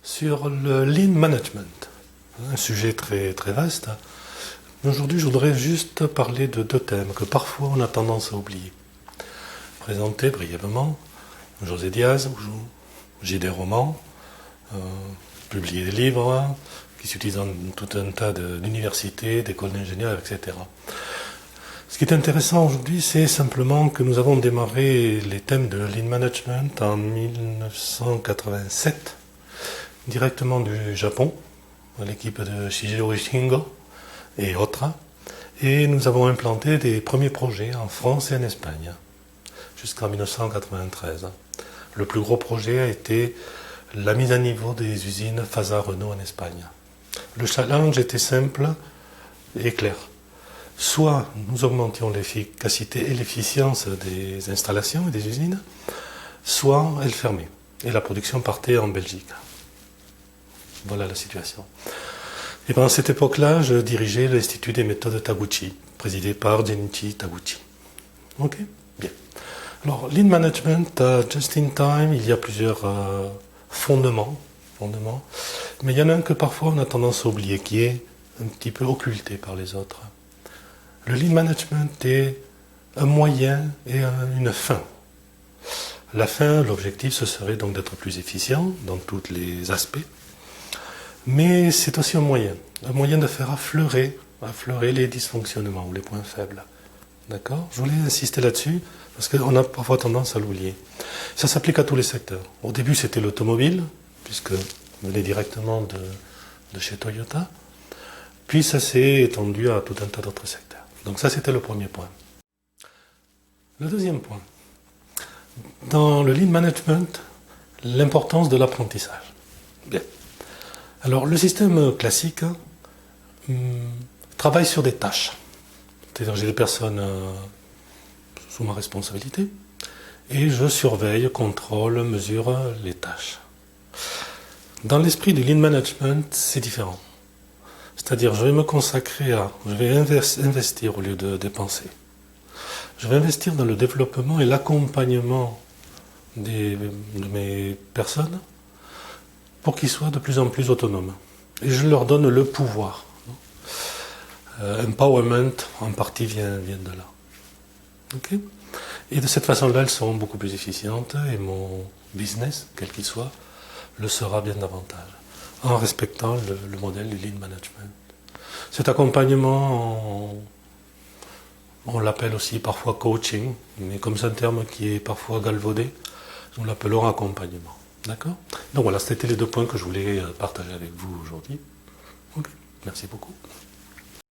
sur le lean management, un sujet très, très vaste. Aujourd'hui, je voudrais juste parler de deux thèmes que parfois on a tendance à oublier. Présenter brièvement, José Diaz, j'ai des romans, publié des livres qui s'utilisent dans tout un tas d'universités, d'écoles d'ingénieurs, etc. Ce qui est intéressant aujourd'hui, c'est simplement que nous avons démarré les thèmes de lean management en 1987, directement du Japon, l'équipe de Shigeru Shingo et autres, et nous avons implanté des premiers projets en France et en Espagne, jusqu'en 1993. Le plus gros projet a été la mise à niveau des usines Fasa-Renault en Espagne. Le challenge était simple et clair. Soit nous augmentions l'efficacité et l'efficience des installations et des usines, soit elles fermaient. Et la production partait en Belgique. Voilà la situation. Et pendant cette époque-là, je dirigeais l'Institut des méthodes Taguchi, présidé par Jenichi Taguchi. Ok, bien. Alors, Lean Management, Just in Time, il y a plusieurs fondements, mais il y en a un que parfois on a tendance à oublier, qui est un petit peu occulté par les autres. Le Lean Management est un moyen et une fin. La fin, l'objectif, ce serait donc d'être plus efficient dans tous les aspects, mais c'est aussi un moyen de faire affleurer les dysfonctionnements ou les points faibles. D'accord ? Je voulais insister là-dessus, parce qu'on a parfois tendance à l'oublier. Ça s'applique à tous les secteurs. Au début, c'était l'automobile, puisque on venait directement de chez Toyota, puis ça s'est étendu à tout un tas d'autres secteurs. Donc ça, c'était le premier point. Le deuxième point, dans le Lean Management, l'importance de l'apprentissage. Bien. Alors, le système classique travaille sur des tâches. C'est-à-dire, j'ai des personnes sous ma responsabilité et je surveille, contrôle, mesure les tâches. Dans l'esprit du Lean Management, c'est différent. C'est-à-dire, je vais me consacrer je vais investir au lieu de dépenser. Je vais investir dans le développement et l'accompagnement de mes personnes pour qu'ils soient de plus en plus autonomes. Et je leur donne le pouvoir. Empowerment, en partie, vient de là. Okay ? Et de cette façon-là, elles seront beaucoup plus efficientes et mon business, quel qu'il soit, le sera bien davantage, en respectant le modèle du Lean Management. Cet accompagnement, on l'appelle aussi parfois coaching, mais comme c'est un terme qui est parfois galvaudé, nous l'appelons accompagnement. D'accord ? Donc voilà, c'était les deux points que je voulais partager avec vous aujourd'hui. Okay. Merci beaucoup.